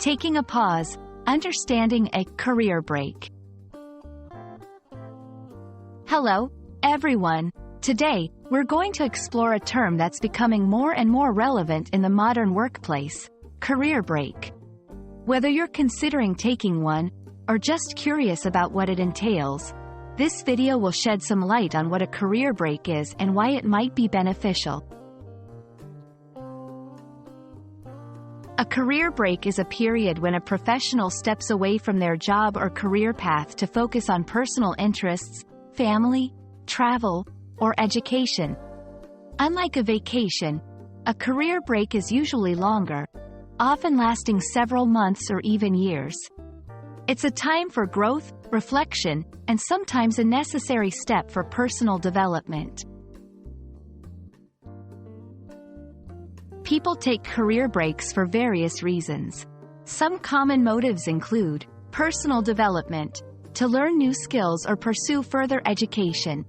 Taking a pause, understanding a career break. Hello, everyone. Today, we're going to explore a term that's becoming more and more relevant in the modern workplace: career break. Whether you're considering taking one, or just curious about what it entails, this video will shed some light on what a career break is and why it might be beneficial. A career break is a period when a professional steps away from their job or career path to focus on personal interests, family, travel, or education. Unlike a vacation, a career break is usually longer, often lasting several months or even years. It's a time for growth, reflection, and sometimes a necessary step for personal development. People take career breaks for various reasons. Some common motives include personal development, to learn new skills or pursue further education;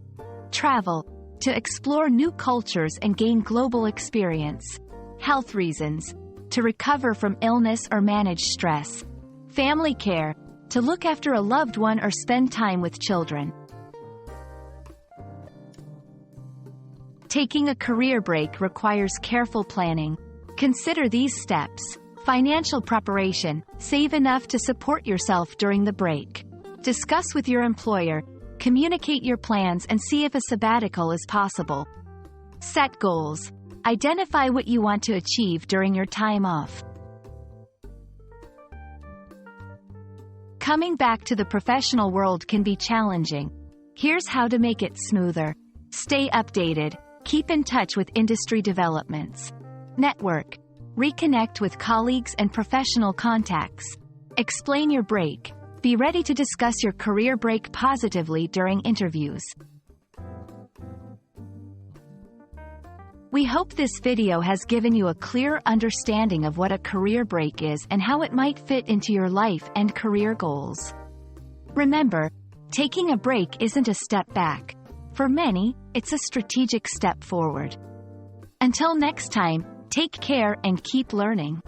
travel, to explore new cultures and gain global experience; health reasons, to recover from illness or manage stress; family care, to look after a loved one or spend time with children. Taking a career break requires careful planning. Consider these steps. Financial preparation. Save enough to support yourself during the break. Discuss with your employer. Communicate your plans and see if a sabbatical is possible. Set goals. Identify what you want to achieve during your time off. Coming back to the professional world can be challenging. Here's how to make it smoother. Stay updated. Keep in touch with industry developments. Network. Reconnect with colleagues and professional contacts. Explain your break. Be ready to discuss your career break positively during interviews. We hope this video has given you a clear understanding of what a career break is and how it might fit into your life and career goals. Remember, taking a break isn't a step back. For many, it's a strategic step forward. Until next time, take care and keep learning.